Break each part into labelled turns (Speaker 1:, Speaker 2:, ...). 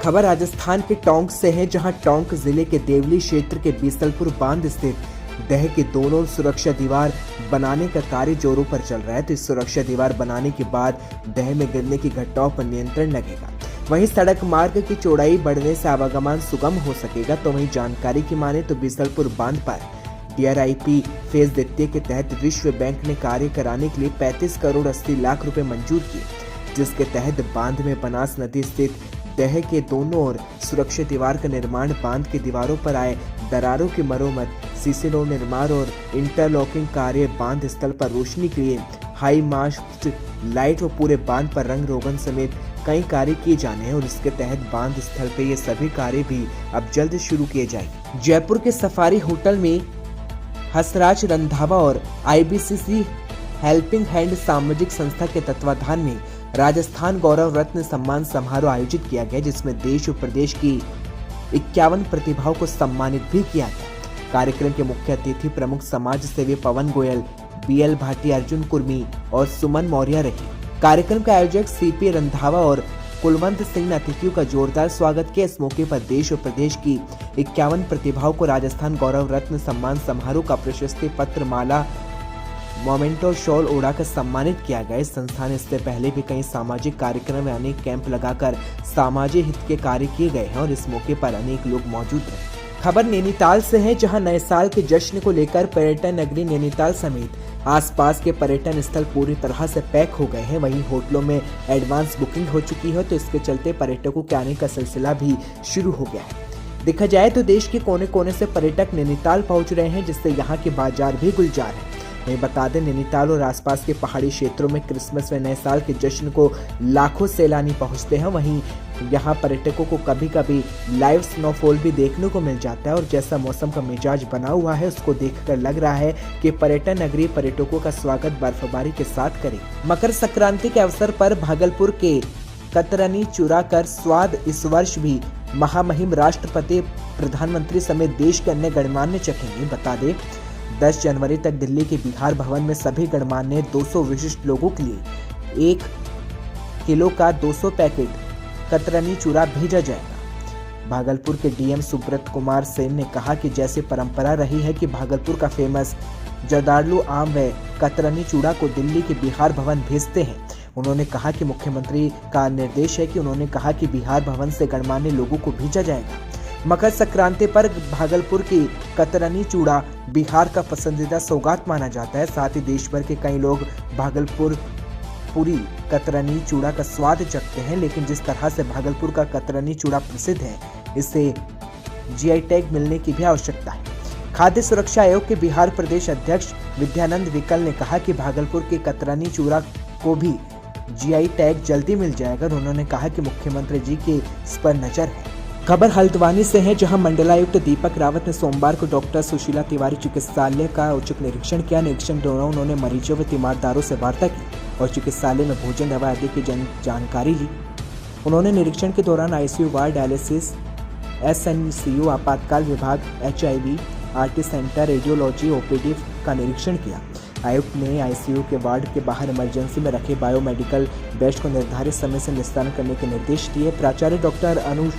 Speaker 1: खबर राजस्थान के टोंक से है, जहां टोंक जिले के देवली क्षेत्र के बीसलपुर बांध स्थित दह के दोनों सुरक्षा दीवार बनाने का कार्य जोरों पर चल रहा है। तो इस सुरक्षा दीवार बनाने के बाद दह में गिरने की घटनाओं पर नियंत्रण लगेगा। वहीं सड़क मार्ग की चौड़ाई बढ़ने से आवागमन सुगम हो सकेगा। तो वहीं जानकारी की माने तो बीसलपुर बांध पर DRIP फेज द्वितीय के तहत विश्व बैंक ने कार्य कराने के लिए 35 करोड़ 80 लाख रुपए मंजूर किए, जिसके तहत बांध में बनास नदी स्थित दह के दोनों ओर सुरक्षा दीवार का निर्माण, बांध की दीवारों पर आए दरारों की मरम्मत, सीसी रोड निर्माण और इंटरलॉकिंग कार्य, बांध स्थल पर रोशनी के लिए हाई मास्ट लाइट व पूरे बांध पर रंग रोगन समेत कई कार्य किए जाने हैं और इसके तहत बांध स्थल पे ये सभी कार्य भी अब जल्द शुरू किए जाएंगे। जयपुर के सफारी होटल में हंसराज रंधावा और IBCC हेल्पिंग हैंड सामाजिक संस्था के तत्वाधान में राजस्थान गौरव रत्न सम्मान समारोह आयोजित किया गया, जिसमें देश और प्रदेश की 51 प्रतिभाओं को सम्मानित भी किया गया। कार्यक्रम के मुख्य अतिथि प्रमुख समाज सेवी पवन गोयल, BL भाटी, अर्जुन कुर्मी और सुमन मौर्य रहे। कार्यक्रम के आयोजक CP रंधावा और कुलवंत सिंह ने अतिथियों का जोरदार स्वागत किया। इस मौके पर देश और प्रदेश की 51 प्रतिभाओं को राजस्थान गौरव रत्न सम्मान समारोह का प्रशस्ति पत्र, माला, मोमेंटो, शॉल उड़ाकर सम्मानित किया गया। इस संस्था ने इससे पहले भी कई सामाजिक कार्यक्रम में अनेक कैंप लगाकर सामाजिक हित के कार्य किए गए हैं और इस मौके पर अनेक लोग मौजूद रहे। खबर नैनीताल से है, जहां नए साल के जश्न को लेकर पर्यटन नगरी नैनीताल समेत आसपास के पर्यटन स्थल पूरी तरह से पैक हो गए हैं। वहीं होटलों में एडवांस बुकिंग हो चुकी है, तो इसके चलते पर्यटकों के आने का सिलसिला भी शुरू हो गया है। देखा जाए तो देश के कोने कोने से पर्यटक नैनीताल पहुंच रहे हैं, जिससे यहाँ के बाजार भी गुलजार हैं। वहीं बता दें, नैनीताल और आसपास के पहाड़ी क्षेत्रों में क्रिसमस व नए साल के जश्न को लाखों सैलानी पहुंचते हैं। वहीं यहां पर्यटकों को कभी कभी लाइव स्नोफॉल भी देखने को मिल जाता है और जैसा मौसम का मिजाज बना हुआ है, उसको देखकर लग रहा है कि पर्यटन नगरी पर्यटकों का स्वागत बर्फबारी के साथ करे। मकर संक्रांति के अवसर पर भागलपुर के कतरनी चूरा कर स्वाद इस वर्ष भी महामहिम राष्ट्रपति, प्रधानमंत्री समेत देश के अन्य गणमान्य चखेंगे। बता दें, 10 जनवरी तक दिल्ली के बिहार भवन में सभी गणमान्य 200 विशिष्ट लोगों के लिए 1 किलो का 200 पैकेट कतरनी चूरा भेजा जाएगा। भागलपुर के DM सुब्रत कुमार सेन ने कहा कि जैसे परंपरा रही है कि भागलपुर का फेमस जर्दालू आम व कतरनी चूड़ा को दिल्ली के बिहार भवन भेजते हैं। उन्होंने कहा कि मुख्यमंत्री का निर्देश है कि उन्होंने कहा कि बिहार भवन से गणमान्य लोगों को भेजा जाएगा। मकर संक्रांति पर भागलपुर की कतरनी चूड़ा बिहार का पसंदीदा सौगात माना जाता है। साथ ही देश भर के कई लोग भागलपुर पूरी कतरनी चूड़ा का स्वाद चखते हैं, लेकिन जिस तरह से भागलपुर का कतरनी चूड़ा प्रसिद्ध है, इससे GI टैग मिलने की भी आवश्यकता है। खाद्य सुरक्षा आयोग के बिहार प्रदेश अध्यक्ष विद्यानंद विकल ने कहा कि भागलपुर के कतरनी चूड़ा को भी GI टैग जल्दी मिल जाएगा। उन्होंने कहा कि मुख्यमंत्री जी की इस पर नजर है। खबर हल्द्वानी से है, जहां मंडलायुक्त दीपक रावत ने सोमवार को डॉक्टर सुशीला तिवारी चिकित्सालय का औचक निरीक्षण किया। निरीक्षण के दौरान उन्होंने मरीजों व तीमारदारों से वार्ता की और चिकित्सालय में भोजन, दवा आदि की जानकारी ली। उन्होंने निरीक्षण के दौरान ICU वार्ड, डायलिसिस, SNCU, आपातकाल विभाग, HIV, RT centre, radiology, OPD का निरीक्षण किया। आयुक्त ने ICU के वार्ड के बाहर इमरजेंसी में रखे बायोमेडिकल वेस्ट को निर्धारित समय से निस्तारण करने के निर्देश दिए। प्राचार्य डॉक्टर अनुज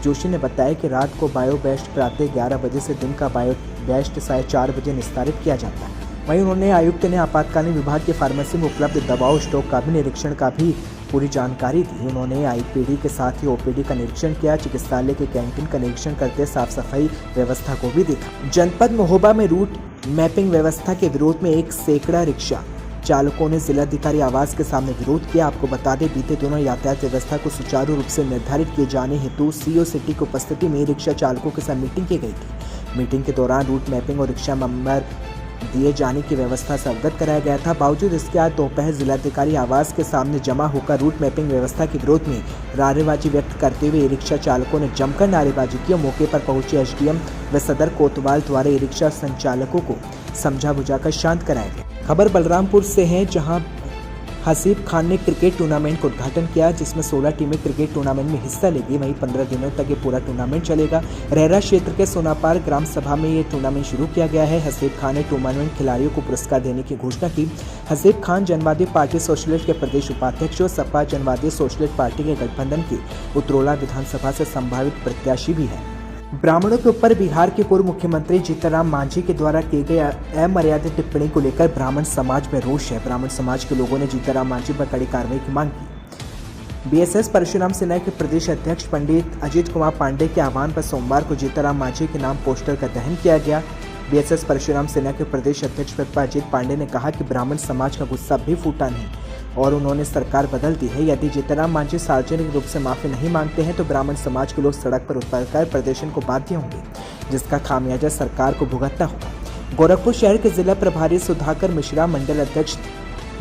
Speaker 1: जोशी ने बताया कि रात को बायो वेस्ट प्रातः 11 बजे से दिन का बायो वेस्ट 4:30 बजे निस्तारित किया जाता है। वहीं उन्होंने आयुक्त ने आपातकालीन विभाग की फार्मेसी में उपलब्ध दवाओं स्टॉक का भी निरीक्षण का भी पूरी जानकारी दी। उन्होंने IPD के साथ ही OPD का निरीक्षण किया। चिकित्सालय के कैंटीन का निरीक्षण करते साफ सफाई व्यवस्था को भी देखा। जनपद महोबा में रूट मैपिंग व्यवस्था के विरोध में 1 सैकड़ा रिक्शा चालकों ने जिलाधिकारी आवास के सामने विरोध किया। आपको बता दें, बीते दिनों यातायात व्यवस्था को सुचारू रूप से निर्धारित किए जाने हेतु CO सिटी की उपस्थिति में रिक्शा चालकों के साथ मीटिंग की गई थी। मीटिंग के दौरान रूट मैपिंग और रिक्शा नंबर दिए जाने की व्यवस्था से अवगत कराया गया था। बावजूद इसके आज दोपहर जिलाधिकारी आवास के सामने जमा होकर रूट मैपिंग व्यवस्था के विरोध में नारेबाजी व्यक्त करते हुए रिक्शा चालकों ने जमकर नारेबाजी की। मौके पर पहुंचे SDM व सदर कोतवाल द्वारा रिक्शा संचालकों को समझा बुझाकर शांत कराया गया। खबर बलरामपुर से है, जहां हसीब खान ने क्रिकेट टूर्नामेंट का उद्घाटन किया, जिसमें 16 टीमें क्रिकेट टूर्नामेंट में हिस्सा लेगी। वहीं 15 दिनों तक ये पूरा टूर्नामेंट चलेगा। रेरा क्षेत्र के सोनापार ग्राम सभा में ये टूर्नामेंट शुरू किया गया है। हसीब खान ने टूर्नामेंट खिलाड़ियों को पुरस्कार देने की घोषणा की। हसीब खान जनवादी पार्टी सोशलिस्ट के प्रदेश उपाध्यक्ष और सपा जनवादी सोशलिस्ट पार्टी के गठबंधन की उतरौला विधानसभा से संभावित प्रत्याशी भी है। ब्राह्मणों के ऊपर बिहार के पूर्व मुख्यमंत्री जीतनराम मांझी के द्वारा की गई अमर्यादित टिप्पणी को लेकर ब्राह्मण समाज में रोष है। ब्राह्मण समाज के लोगों ने जीतनराम मांझी पर कड़ी कार्रवाई की मांग की। बीएसएस परशुराम सेना के प्रदेश अध्यक्ष पंडित अजीत कुमार पांडे के आह्वान पर सोमवार को जीतनराम मांझी के नाम पोस्टर का दहन किया गया। बीएसएस परशुराम सेना के प्रदेश अध्यक्ष अजीत पांडे ने कहा कि ब्राह्मण समाज का गुस्सा भी फूटा नहीं और उन्होंने सरकार बदल दी है। यदि जीतनराम मांझी सार्वजनिक रूप से माफी नहीं मांगते हैं तो ब्राह्मण समाज के लोग सड़क पर उतरकर प्रदर्शन को बाध्य होंगे, जिसका खामियाजा सरकार को भुगतना होगा। गोरखपुर शहर के जिला प्रभारी सुधाकर मिश्रा, मंडल अध्यक्ष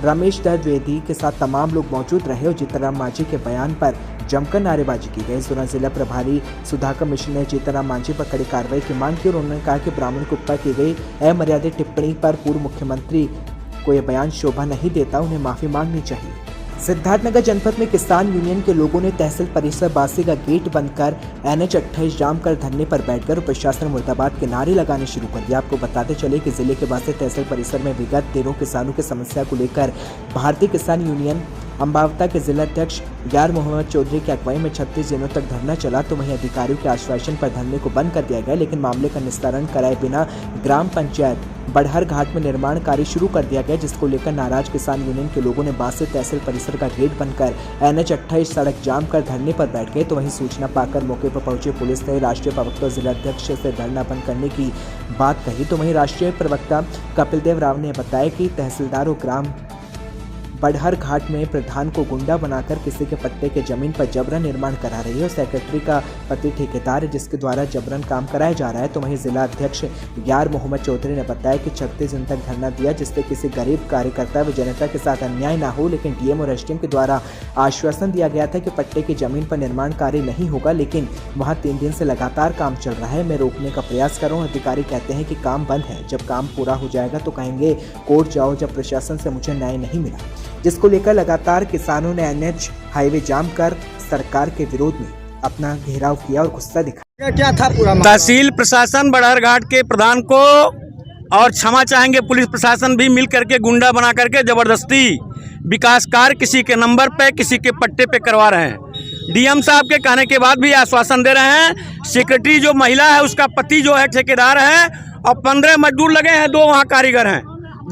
Speaker 1: रमेश द्विवेदी के साथ तमाम लोग मौजूद रहे और जीतनराम मांझी के बयान पर जमकर नारेबाजी की गई। इस दौरान जिला प्रभारी सुधाकर मिश्रा ने जीतनराम मांझी पर कड़ी कार्रवाई की मांग की और उन्होंने कहा कि ब्राह्मण के ऊपर की गई अमर्यादित टिप्पणी पर पूर्व मुख्यमंत्री को यह बयान शोभा नहीं देता, उन्हें माफी मांगनी चाहिए। सिद्धार्थनगर जनपद में किसान यूनियन के लोगों ने तहसील परिसर बासी का गेट बंद कर NH28 जाम कर धरने पर बैठकर प्रशासन मुर्दाबाद के नारे लगाने शुरू कर दिया। आपको बताते चले कि जिले के बासी तहसील परिसर में विगत दिनों किसानों की समस्या को लेकर भारतीय किसान यूनियन अम्बावता के जिला अध्यक्ष यार मोहम्मद चौधरी की अगुवाई में 36 दिनों तक धरना चला, तो वहीं अधिकारियों के आश्वासन पर धरने को बंद कर दिया गया। लेकिन मामले का निस्तारण कराए बिना ग्राम पंचायत बड़हर घाट में निर्माण कार्य शुरू कर दिया गया, जिसको लेकर नाराज किसान यूनियन के लोगों ने बासी तहसील परिसर का गेट बनकर NH28 सड़क जाम कर धरने पर बैठ गए। तो वहीं सूचना पाकर मौके पर पहुंची पुलिस ने राष्ट्रीय प्रवक्ता जिला अध्यक्ष से धरना बंद करने की बात कही। तो वहीं राष्ट्रीय प्रवक्ता कपिल देव राव ने बताया कि तहसीलदार और ग्राम बड़हर घाट में प्रधान को गुंडा बनाकर किसी के पट्टे के जमीन पर जबरन निर्माण करा रही है और सेक्रेटरी का पति ठेकेदार है, जिसके द्वारा जबरन काम कराया जा रहा है। तो वहीं जिला अध्यक्ष यार मोहम्मद चौधरी ने बताया कि 36 दिन तक धरना दिया, जिससे किसी गरीब कार्यकर्ता व जनता के साथ अन्याय ना हो। लेकिन डीएम और एसडीएम के द्वारा आश्वासन दिया गया था कि पट्टे की जमीन पर निर्माण कार्य नहीं होगा, लेकिन वहाँ 3 दिन से लगातार काम चल रहा है। मैं रोकने का प्रयास कर रहा हूँ। अधिकारी कहते हैं कि काम बंद है, जब काम पूरा हो जाएगा तो कहेंगे कोर्ट जाओ, जब प्रशासन से मुझे न्याय नहीं मिला, जिसको लेकर लगातार किसानों ने NH हाईवे जाम कर सरकार के विरोध में अपना घेराव किया और गुस्सा दिखाया।
Speaker 2: क्या था पूरा
Speaker 3: तहसील प्रशासन बड़हर घाट के प्रधान को और क्षमा चाहेंगे पुलिस प्रशासन भी मिल करके गुंडा बना करके जबरदस्ती विकास कार्य किसी के नंबर पे किसी के पट्टे पे करवा रहे हैं। डीएम साहब के कहने के बाद भी आश्वासन दे रहे हैं। सेक्रेटरी जो महिला है उसका पति जो है ठेकेदार है और 15 मजदूर लगे हैं, 2 वहाँ कारीगर हैं।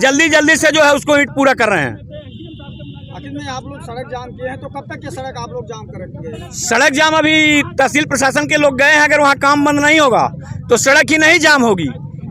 Speaker 3: जल्दी से जो है उसको ईंट पूरा कर रहे हैं।
Speaker 2: आखिर में आप लोग सड़क जाम किए हैं, तो कब तक ये सड़क आप लोग जाम करेंगे?
Speaker 3: सड़क जाम अभी तहसील प्रशासन के लोग गए हैं। अगर वहाँ काम बंद नहीं होगा तो सड़क ही नहीं जाम होगी,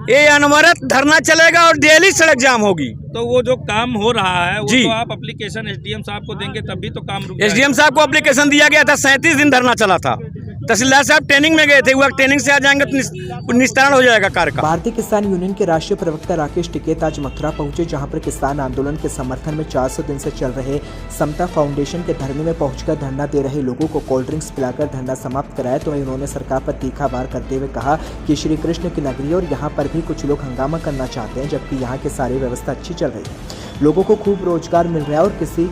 Speaker 3: ये अनवरत धरना चलेगा और डेली सड़क जाम होगी।
Speaker 4: तो वो जो काम हो रहा है वो
Speaker 3: जी,
Speaker 4: तो आप एप्लीकेशन एसडीएम साहब को देंगे तभी तो काम रुकेगा।
Speaker 3: एसडीएम साहब को एप्लीकेशन दिया गया था, 37 दिन धरना चला था। तहसीलदार साहब ट्रेनिंग में गए थे, वो ट्रेनिंग से आ जाएंगे तो निस्तारण हो जाएगा कार्य का।
Speaker 1: भारतीय किसान यूनियन के राष्ट्रीय प्रवक्ता राकेश टिकैत आज मथुरा पहुंचे, जहां पर किसान आंदोलन के समर्थन में 400 दिन से चल रहे समता फाउंडेशन के धरने में पहुंचकर धरना दे रहे लोगों को कोल्ड ड्रिंक्स पिलाकर धरना समाप्त कराया। तो वहीं उन्होंने सरकार पर तीखा वार करते हुए कहा कि श्री कृष्ण की नगरी और यहाँ पर भी कुछ लोग हंगामा करना चाहते हैं, जबकि यहाँ की सारी व्यवस्था अच्छी चल रही है, लोगों को खूब रोजगार मिल रहा है और किसी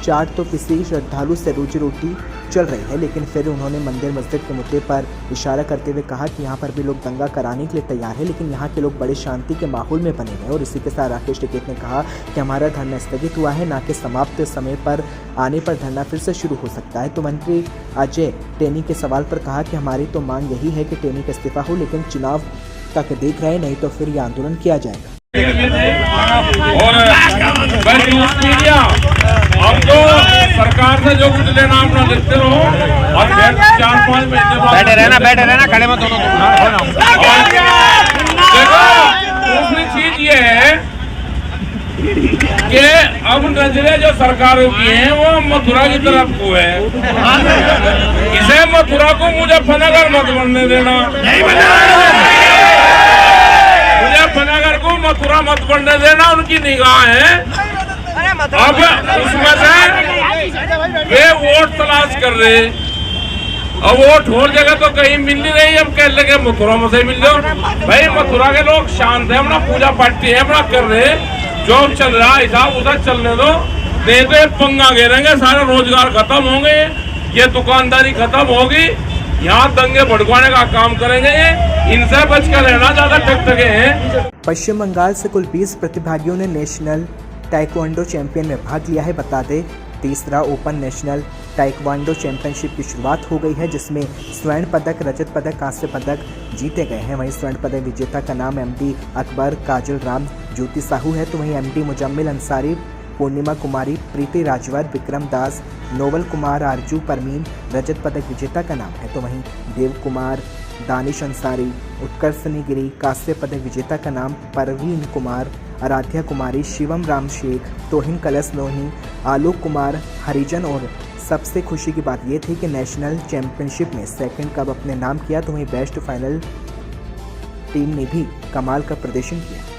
Speaker 1: चाट तो किसी श्रद्धालु से रोजी रोटी चल रही है। लेकिन फिर उन्होंने मंदिर मस्जिद के मुद्दे पर इशारा करते हुए कहा कि यहाँ पर भी लोग दंगा कराने के लिए तैयार है, लेकिन यहाँ के लोग बड़े शांति के माहौल में बने हुए। और इसी के साथ राकेश टिकैत ने कहा कि हमारा धरना स्थगित हुआ है, ना कि समाप्त समय पर आने पर धरना फिर से शुरू हो सकता है। तो मंत्री अजय टेनी के सवाल पर कहा कि हमारी तो मांग यही है कि टेनी का इस्तीफा हो, लेकिन चुनाव तक देख रहे, नहीं तो फिर यह आंदोलन किया जाएगा।
Speaker 5: और अब तो सरकार से जो कुछ लेना अपना लिखते रहो और 4-5 महीने बैठे रहना खड़े मत होना। देखो दूसरी चीज ये है कि अब नजरें जो सरकारों की हैं वो मथुरा की तरफ को है। इसे मथुरा को मुजफ्फरनगर मत बनने देना, मुजफ्फरनगर को मथुरा मत बनने देना। उनकी निगाह है अब उसमें से वे वोट तलाश कर रहे, अब वोट हो जगह तो कहीं मिल नहीं रही। अब कह लगे मथुरा में से मिल जाओ। भाई मथुरा के लोग शांत है, अपना पूजा पाठ है, अपना कर रहे, जो चल रहा हिसाब उधर चलने दो। नहीं तो ये पंगा घेरेंगे, सारे रोजगार खत्म होंगे, ये दुकानदारी खत्म होगी, यहाँ दंगे भड़काने का काम करेंगे। इनसे बच कर रहना, ज्यादा टकटके हैं।
Speaker 1: पश्चिम बंगाल से कुल 20 प्रतिभागियों ने नेशनल ताइक्वांडो चैंपियन में भाग लिया है। बता दें, तीसरा ओपन नेशनल ताइक्वांडो चैंपियनशिप की शुरुआत हो गई है, जिसमें स्वर्ण पदक, रजत पदक, कांस्य पदक जीते गए हैं। वहीं स्वर्ण पदक विजेता का नाम एमडी अकबर, काजल राम, ज्योति साहू है, तो वहीं एमडी मुजम्मिल अंसारी, पूर्णिमा कुमारी, प्रीति राजवर, विक्रम दास, नोवल कुमार, आरजू परमीन रजत पदक विजेता का नाम है, तो वहीं देव कुमार, दानिश अंसारी, उत्कर्षनी गिरी, कांस्य पदक विजेता का नाम परवीन कुमार, आराध्या कुमारी, शिवम राम शेख, तोहिन कलश लोही, आलोक कुमार हरिजन। और सबसे खुशी की बात यह थी कि नेशनल चैंपियनशिप में सेकंड कप अपने नाम किया, तो वहीं बेस्ट फाइनल टीम ने भी कमाल का प्रदर्शन किया।